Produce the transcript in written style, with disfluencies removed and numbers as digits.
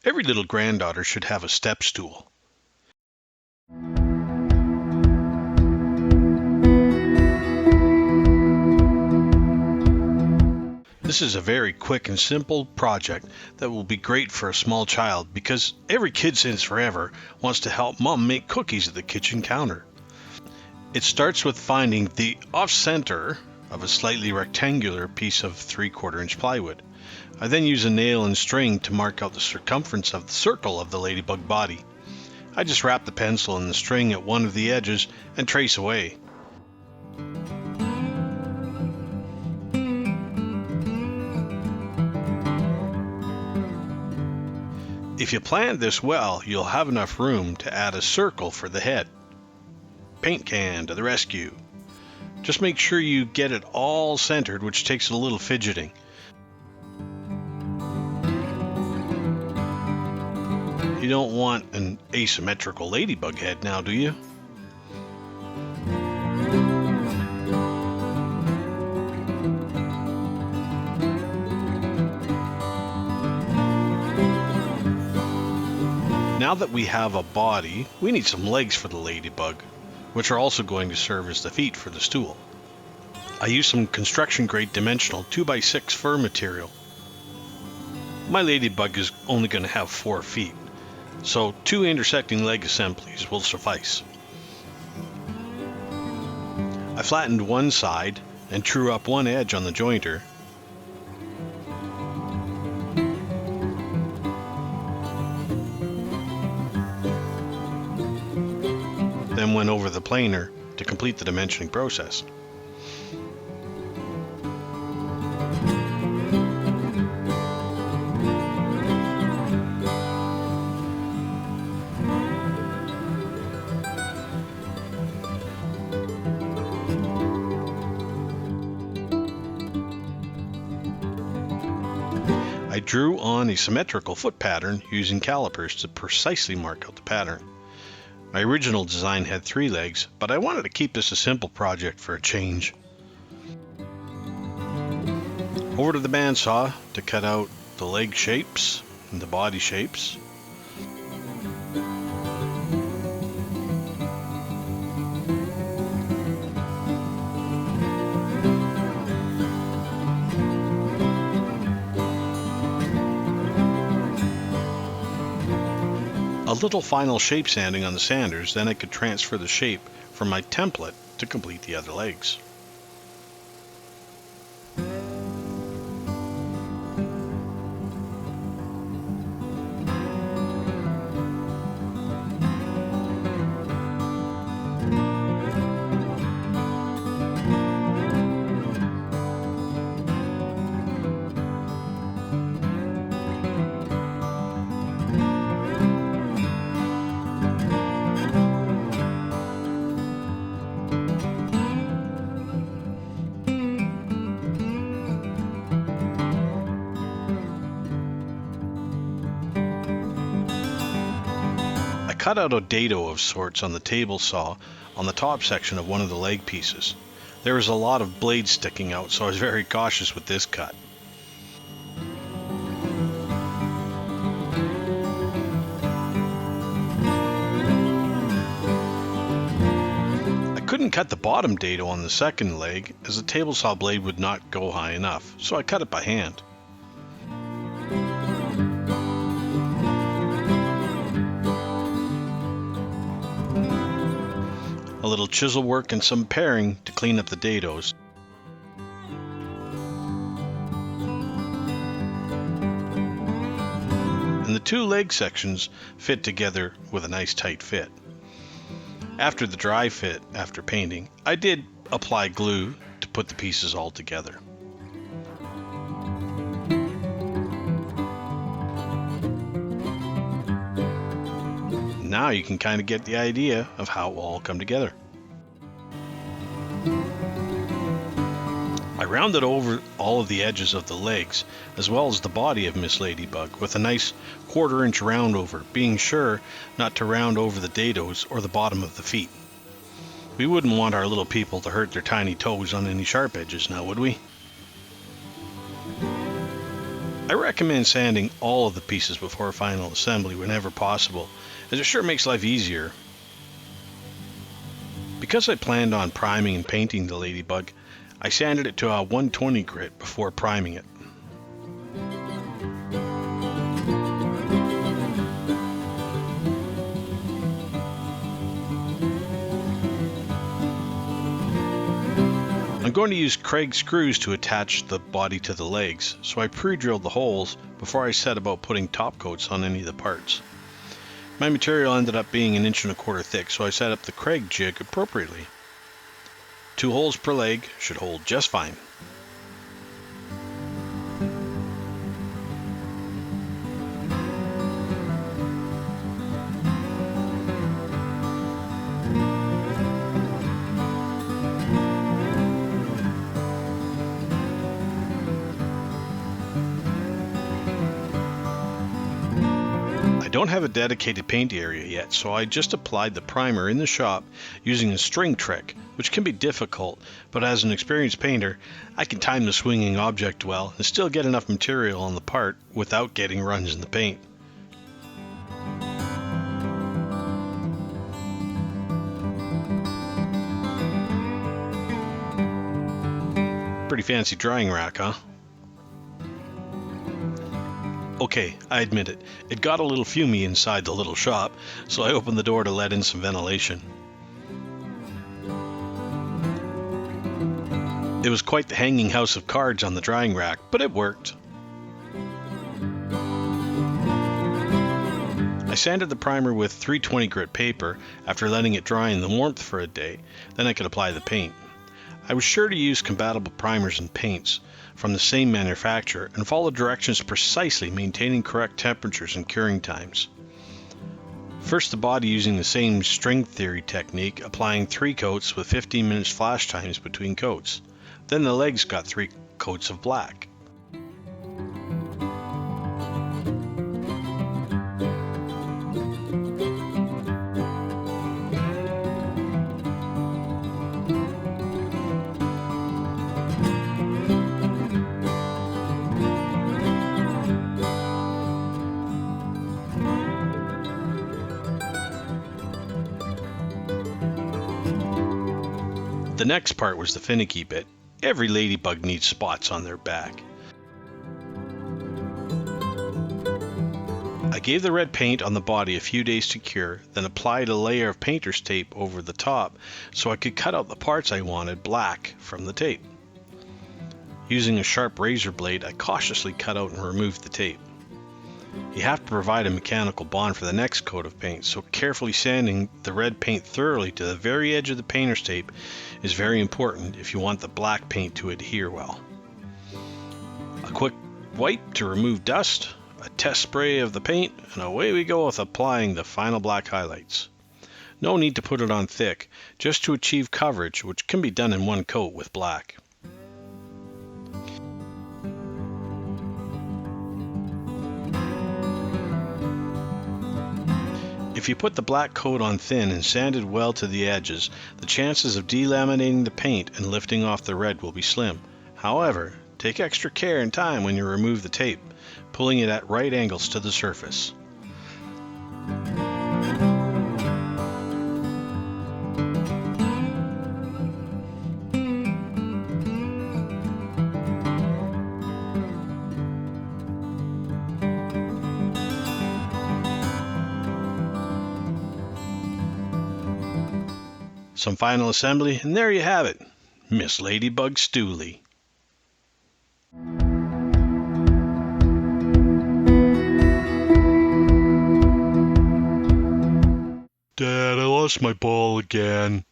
Every little granddaughter should have a step stool. This is a very quick and simple project that will be great for a small child because every kid since forever wants to help mom make cookies at the kitchen counter. It starts with finding the off-center of a slightly rectangular piece of 3/4 inch plywood. I then use a nail and string to mark out the circumference of the circle of the ladybug body. I just wrap the pencil in the string at one of the edges and trace away. If you plan this well, you'll have enough room to add a circle for the head. Paint can to the rescue. Just make sure you get it all centered, which takes a little fidgeting. You don't want an asymmetrical ladybug head now, do you? Now that we have a body, we need some legs for the ladybug, which are also going to serve as the feet for the stool. I use some construction grade dimensional 2x6 fur material. My ladybug is only going to have 4 feet, so 2 intersecting leg assemblies will suffice. I flattened one side and drew up one edge on the jointer. Then went over the planer to complete the dimensioning process. I drew on a symmetrical foot pattern using calipers to precisely mark out the pattern. My original design had 3 legs, but I wanted to keep this a simple project for a change. Over to the bandsaw to cut out the leg shapes and the body shapes. A little final shape sanding on the sanders, then I could transfer the shape from my template to complete the other legs. Cut out a dado of sorts on the table saw on the top section of one of the leg pieces. There was a lot of blades sticking out, so I was very cautious with this cut. I couldn't cut the bottom dado on the second leg as the table saw blade would not go high enough, so I cut it by hand. A little chisel work and some paring to clean up the dados. And the 2 leg sections fit together with a nice tight fit. After the dry fit, after painting, I did apply glue to put the pieces all together. Now you can kind of get the idea of how it will all come together. I rounded over all of the edges of the legs as well as the body of Miss Ladybug with a nice 1/4 inch round over, being sure not to round over the dados or the bottom of the feet. We wouldn't want our little people to hurt their tiny toes on any sharp edges now, would we? I recommend sanding all of the pieces before final assembly whenever possible, as it sure makes life easier. Because I planned on priming and painting the Ladybug, I sanded it to a 120 grit before priming it. I'm going to use Kreg screws to attach the body to the legs, so I pre-drilled the holes before I set about putting top coats on any of the parts. My material ended up being 1.25 inches thick, so I set up the Kreg jig appropriately. 2 holes per leg should hold just fine. I don't have a dedicated paint area yet, so I just applied the primer in the shop using a string trick, which can be difficult, but as an experienced painter, I can time the swinging object well and still get enough material on the part without getting runs in the paint. Pretty fancy drying rack, huh? Okay, I admit it. It got a little fumy inside the little shop, so I opened the door to let in some ventilation. It was quite the hanging house of cards on the drying rack, but it worked. I sanded the primer with 320 grit paper after letting it dry in the warmth for a day, then I could apply the paint. I was sure to use compatible primers and paints from the same manufacturer and follow directions precisely, maintaining correct temperatures and curing times. First the body using the same string theory technique, applying 3 coats with 15 minutes flash times between coats. Then the legs got 3 coats of black. The next part was the finicky bit. Every ladybug needs spots on their back. I gave the red paint on the body a few days to cure, then applied a layer of painter's tape over the top so I could cut out the parts I wanted black from the tape. Using a sharp razor blade, I cautiously cut out and removed the tape. You have to provide a mechanical bond for the next coat of paint, so carefully sanding the red paint thoroughly to the very edge of the painter's tape is very important if you want the black paint to adhere well. A quick wipe to remove dust, a test spray of the paint, and away we go with applying the final black highlights. No need to put it on thick, just to achieve coverage, which can be done in one coat with black. If you put the black coat on thin and sanded well to the edges, the chances of delaminating the paint and lifting off the red will be slim. However, take extra care and time when you remove the tape, pulling it at right angles to the surface. Some final assembly, and there you have it, Miss Ladybug Stoolie. Dad, I lost my ball again.